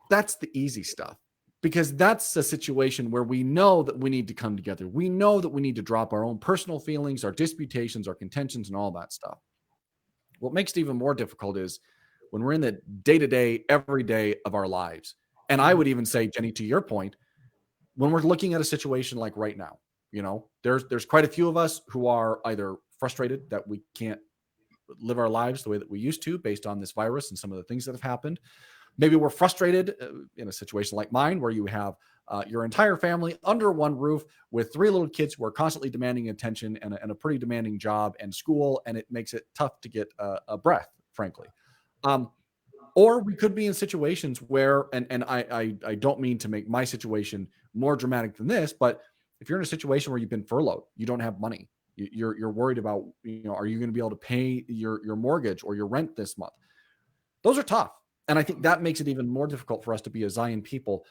that's the easy stuff, because that's a situation where we know that we need to come together. We know that we need to drop our own personal feelings, our disputations, our contentions, and all that stuff. What makes it even more difficult is when we're in the day-to-day, every day of our lives. And I would even say, Jenny, to your point, when we're looking at a situation like right now, you know, there's quite a few of us who are either frustrated that we can't live our lives the way that we used to based on this virus and some of the things that have happened. Maybe we're frustrated in a situation like mine, where you have your entire family under one roof with 3 little kids who are constantly demanding attention and a pretty demanding job and school, and it makes it tough to get a breath, frankly. Or we could be in situations where, and I don't mean to make my situation more dramatic than this, but if you're in a situation where you've been furloughed, you don't have money, you're worried about, you know, are you going to be able to pay your mortgage or your rent this month? Those are tough. And I think that makes it even more difficult for us to be a Zion people.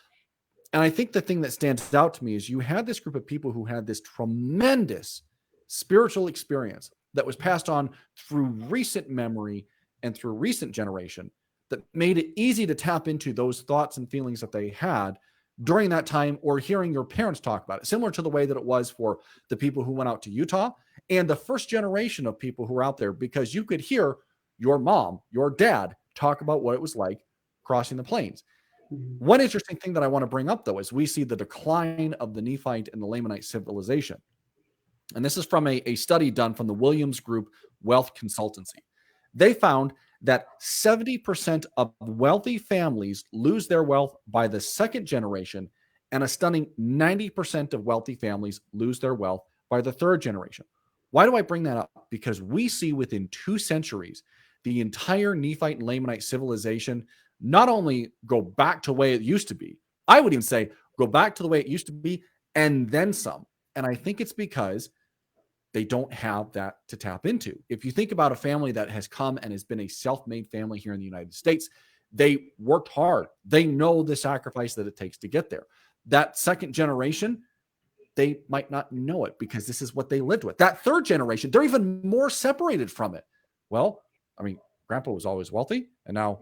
And I think the thing that stands out to me is you had this group of people who had this tremendous spiritual experience that was passed on through recent memory and through recent generation that made it easy to tap into those thoughts and feelings that they had during that time, or hearing your parents talk about it, similar to the way that it was for the people who went out to Utah and the first generation of people who were out there, because you could hear your mom, your dad talk about what it was like crossing the plains. One interesting thing that I want to bring up, though, is we see the decline of the Nephite and the Lamanite civilization. And this is from a study done from the Williams Group Wealth Consultancy. They found that 70% of wealthy families lose their wealth by the second generation, and a stunning 90% of wealthy families lose their wealth by the third generation. Why do I bring that up? Because we see within 2 centuries, the entire Nephite and Lamanite civilization not only go back to the way it used to be, I would even say go back to the way it used to be and then some. And I think it's because they don't have that to tap into. If you think about a family that has come and has been a self-made family here in the United States, they worked hard. They know the sacrifice that it takes to get there. That second generation, they might not know it because this is what they lived with. That third generation, they're even more separated from it. Well, I mean, Grandpa was always wealthy, and now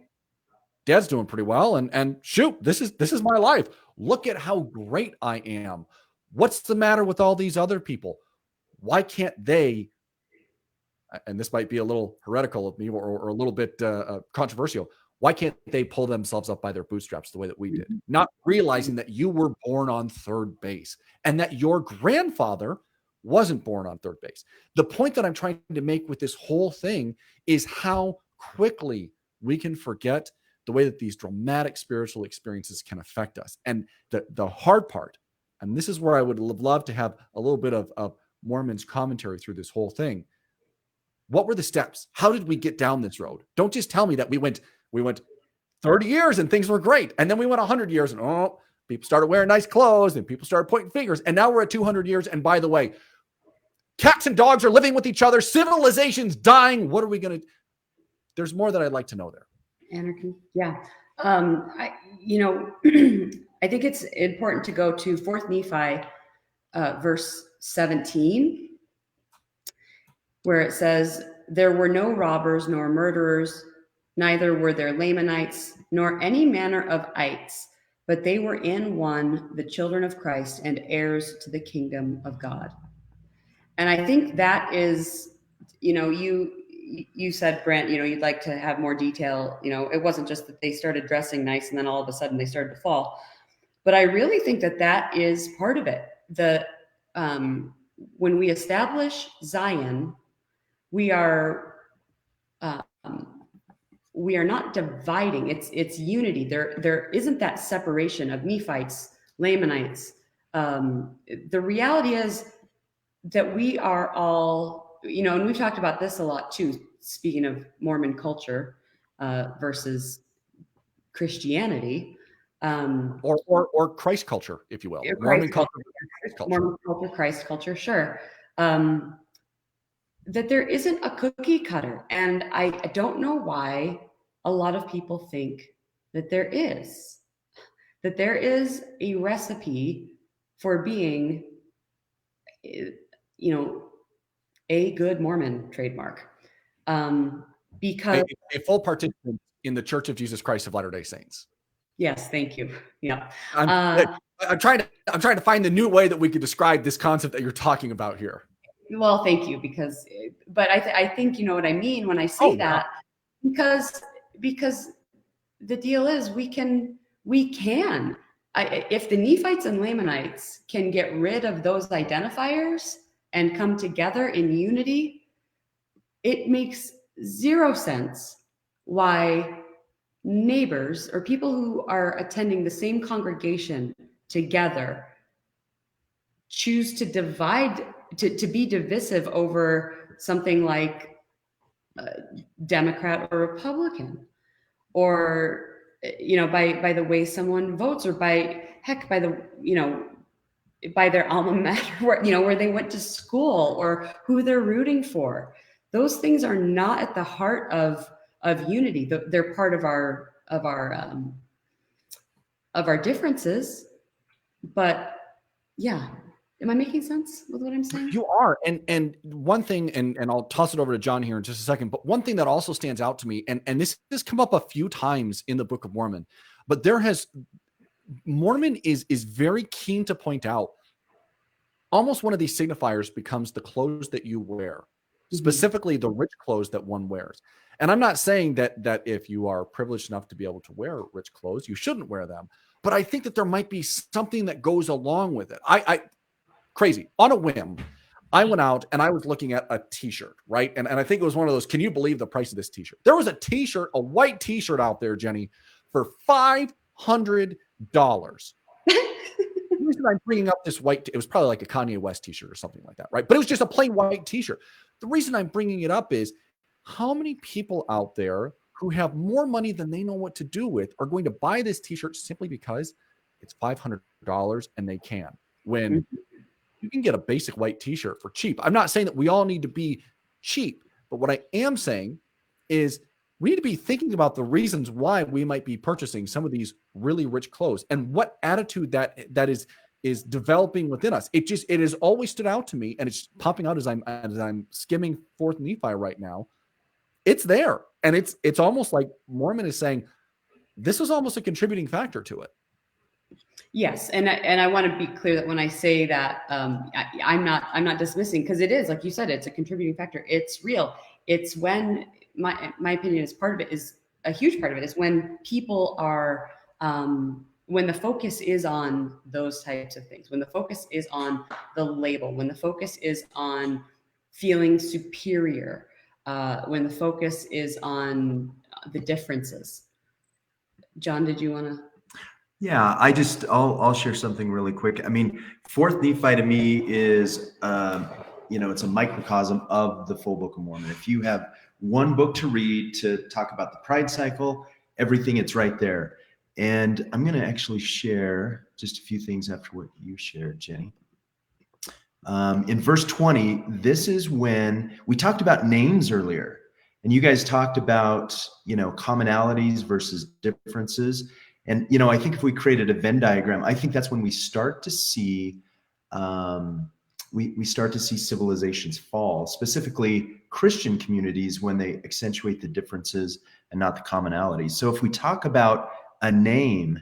Dad's doing pretty well. And shoot, this is my life. Look at how great I am. What's the matter with all these other people? Why can't they? And this might be a little heretical of me, or a little bit controversial. Why can't they pull themselves up by their bootstraps the way that we did? Not realizing that you were born on third base and that your grandfather wasn't born on third base. The point that I'm trying to make with this whole thing is how quickly we can forget the way that these dramatic spiritual experiences can affect us. And the hard part, and this is where I would love to have a little bit of Mormon's commentary through this whole thing. What were the steps? How did we get down this road? Don't just tell me that we went 30 years and things were great. And then we went 100 years and people started wearing nice clothes and people started pointing fingers. And now we're at 200 years. And by the way, cats and dogs are living with each other. Civilization's dying. What are we going to? There's more that I'd like to know there. Anarchy. Yeah. I think it's important to go to 4th Nephi, verse 17, where it says, "There were no robbers nor murderers, neither were there Lamanites, nor any manner of ites, but they were in one the children of Christ and heirs to the kingdom of God." And I think that is, you said, Brent, you'd like to have more detail. It wasn't just that they started dressing nice and then all of a sudden they started to fall. But I really think that is part of it. When we establish Zion, we are not dividing. It's unity. There isn't that separation of Nephites, Lamanites. The reality is that we are all, and we've talked about this a lot too, speaking of Mormon culture versus Christianity. Or Christ culture, if you will. Mormon culture, Christ culture. Mormon culture, Christ culture, sure. That there isn't a cookie cutter. And I don't know why a lot of people think that there is a recipe for being, a good Mormon trademark. Because a full participant in the Church of Jesus Christ of Latter-day Saints. Yes, thank you. Yeah. I'm trying to find the new way that we could describe this concept that you're talking about here. Well, thank you, but I think you know what I mean when I say that, because the deal is we can, if the Nephites and Lamanites can get rid of those identifiers and come together in unity, it makes zero sense why neighbors or people who are attending the same congregation together choose to divide, to be divisive over something like Democrat or Republican, or by the way someone votes, or by their alma mater, where they went to school, or who they're rooting for. Those things are not at the heart of unity. They're part of our differences. But yeah, am I making sense with what I'm saying? You are. And one thing, and I'll toss it over to John here in just a second, but one thing that also stands out to me, and this has come up a few times in the Book of Mormon, but Mormon is very keen to point out almost one of these signifiers becomes the clothes that you wear, specifically the rich clothes that one wears. And I'm not saying that if you are privileged enough to be able to wear rich clothes, you shouldn't wear them. But I think that there might be something that goes along with it. Crazy. On a whim, I went out and I was looking at a t-shirt, right? And I think it was one of those, can you believe the price of this t-shirt? There was a t-shirt, a white t-shirt out there, Jenny, for $500. The reason I'm bringing up this white, it was probably like a Kanye West t-shirt or something like that, right? But it was just a plain white t-shirt. The reason I'm bringing it up is how many people out there who have more money than they know what to do with are going to buy this t-shirt simply because it's $500 and they can, when you can get a basic white t-shirt for cheap. I'm not saying that we all need to be cheap, but what I am saying is we need to be thinking about the reasons why we might be purchasing some of these really rich clothes and what attitude that is developing within us. It has always stood out to me, and it's popping out as I'm skimming Fourth Nephi right now. It's there, and it's almost like Mormon is saying this was almost a contributing factor to it. Yes, and I want to be clear that when I say that, I'm not dismissing, because it is, like you said, it's a contributing factor. It's real. It's when my opinion is part of it, is a huge part of it, is when people are when the focus is on those types of things, when the focus is on the label, when the focus is on feeling superior, when the focus is on the differences. John, did you want to? Yeah, I'll share something really quick. I mean, Fourth Nephi to me is, it's a microcosm of the full Book of Mormon. If you have one book to read to talk about the pride cycle, everything, it's right there. And I'm going to actually share just a few things after what you shared, Jenny. In verse 20, this is when we talked about names earlier, and you guys talked about, commonalities versus differences. And, I think if we created a Venn diagram, I think that's when we start to see, we start to see civilizations fall, specifically Christian communities, when they accentuate the differences and not the commonalities. So if we talk about a name,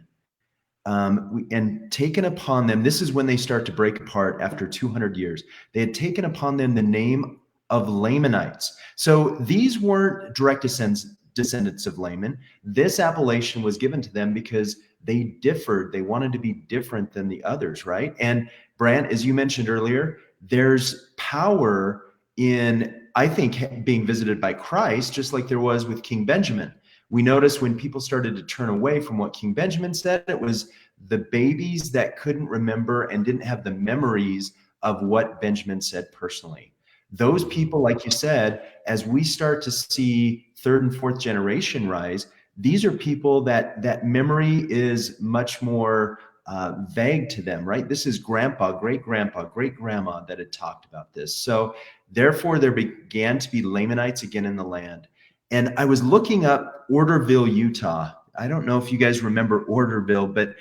and taken upon them, this is when they start to break apart after 200 years. They had taken upon them the name of Lamanites. So these weren't direct descendants of Laman. This appellation was given to them because they differed. They wanted to be different than the others, right? And Brant, as you mentioned earlier, there's power in, I think, being visited by Christ, just like there was with King Benjamin. We notice when people started to turn away from what King Benjamin said, it was the babies that couldn't remember and didn't have the memories of what Benjamin said personally. Those people, like you said, as we start to see third and fourth generation rise, these are people that memory is much more vague to them, right? This is grandpa, great grandma that had talked about this. So therefore, there began to be Lamanites again in the land. And I was looking up Orderville, Utah. I don't know if you guys remember Orderville, but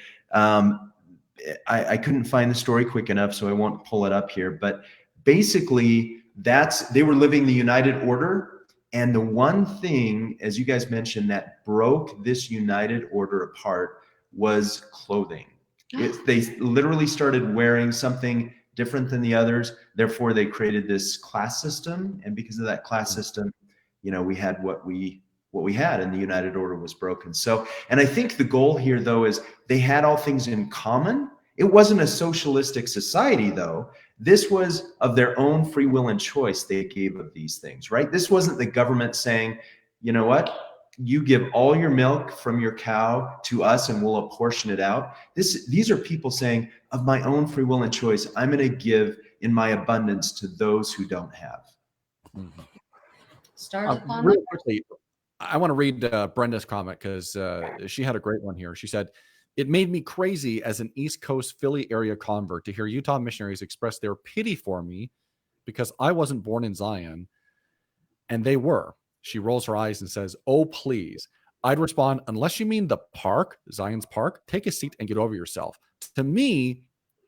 I couldn't find the story quick enough, so I won't pull it up here. But basically, they were living the United Order. And the one thing, as you guys mentioned, that broke this United Order apart was clothing. They literally started wearing something different than the others. Therefore, they created this class system. And because of that class system, we had what we had, and the United Order was broken. So, and I think the goal here, though, is they had all things in common. It wasn't a socialistic society, though. This was of their own free will and choice they gave of these things, right? This wasn't the government saying, you know what? You give all your milk from your cow to us and we'll apportion it out. These are people saying, of my own free will and choice, I'm going to give in my abundance to those who don't have. Mm-hmm. Stars upon really quickly, I want to read Brenda's comment because she had a great one here. She said, "It made me crazy as an East Coast Philly area convert to hear Utah missionaries express their pity for me because I wasn't born in Zion and they were." She rolls her eyes and says, "Oh, please." I'd respond, "Unless you mean the park, Zion's park, take a seat and get over yourself." To me,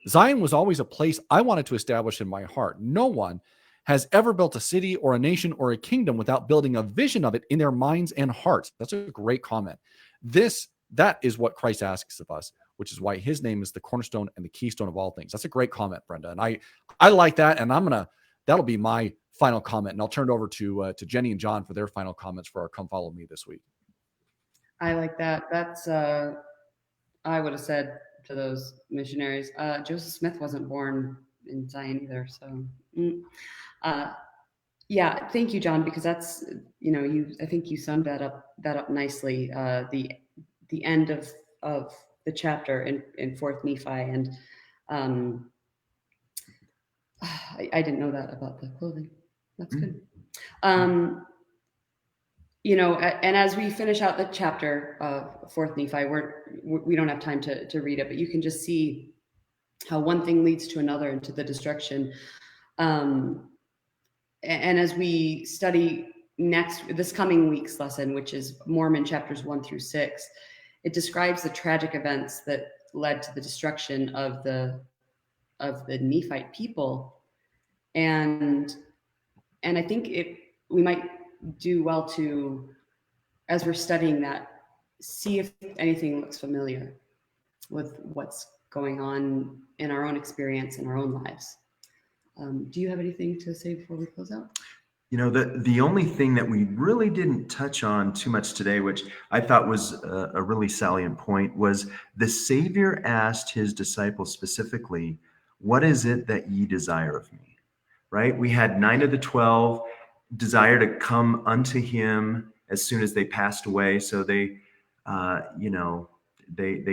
Zion was always a place I wanted to establish in my heart. No one has ever built a city or a nation or a kingdom without building a vision of it in their minds and hearts. That's a great comment. That is what Christ asks of us, which is why his name is the cornerstone and the keystone of all things. That's a great comment, Brenda. And I like that. And that'll be my final comment. And I'll turn it over to Jenny and John for their final comments for our Come Follow Me this week. I like that. That's, I would have said to those missionaries, Joseph Smith wasn't born in Zion either. So, yeah, thank you, John, because that's, I think you summed that up nicely. The end of the chapter in Fourth Nephi, and I didn't know that about the clothing. That's good. And as we finish out the chapter of Fourth Nephi, we don't have time to read it, but you can just see how one thing leads to another into the destruction. And as we study this coming week's lesson, which is Mormon chapters 1-6, it describes the tragic events that led to the destruction of the Nephite people, and I think we might do well to, as we're studying that, see if anything looks familiar with what's going on in our own experience in our own lives. Do you have anything to say before we close out? The only thing that we really didn't touch on too much today, which I thought was a really salient point, was the Savior asked his disciples specifically, "What is it that ye desire of me?" Right? We had 9 of the 12 desire to come unto him as soon as they passed away. So they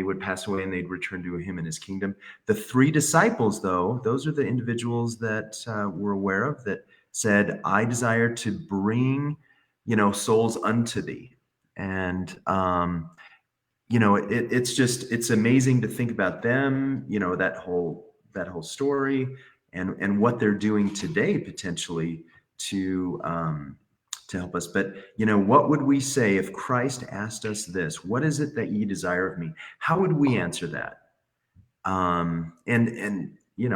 would pass away and they'd return to him in his kingdom. The 3 disciples, though, those are the individuals that we're aware of that said, "I desire to bring, souls unto thee." And, it's amazing to think about them, that whole story and what they're doing today, potentially to help us. But, what would we say if Christ asked us this? What is it that ye desire of me? How would we answer that?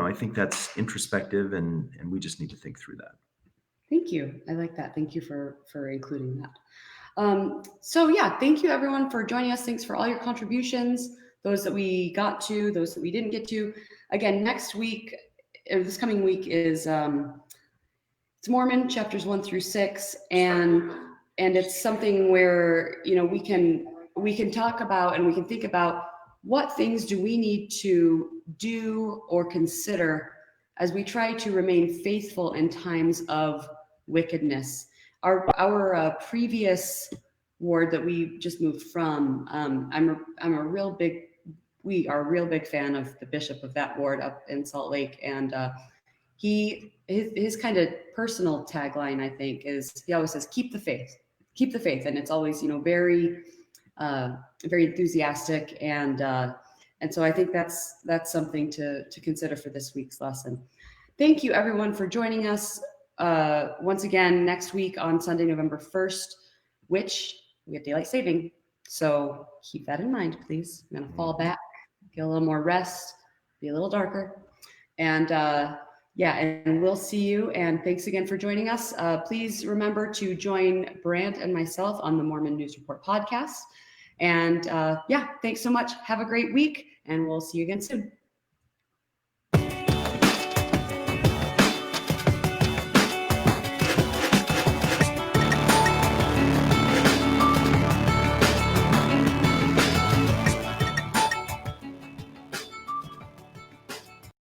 I think that's introspective and we just need to think through that. Thank you. I like that. Thank you for including that. So yeah, thank you everyone for joining us. Thanks for all your contributions, those that we got to, those that we didn't get to. Again, next week, or this coming week, is it's Mormon chapters 1 through 6, and it's something where, you know, we can talk about and we can think about what things do we need to do or consider as we try to remain faithful in times of wickedness. Our previous ward that we just moved from, we are a real big fan of the bishop of that ward up in Salt Lake, and his kind of personal tagline, I think, is he always says, keep the faith, and it's always, you know, very enthusiastic, and so I think that's something to consider for this week's lesson. Thank you everyone for joining us once again next week on Sunday, November 1st, which we have daylight saving. So keep that in mind, please. I'm gonna fall back, get a little more rest, be a little darker, and and we'll see you. And thanks again for joining us. Please remember to join Brant and myself on the Mormon News Report podcast. And thanks so much. Have a great week, and we'll see you again soon.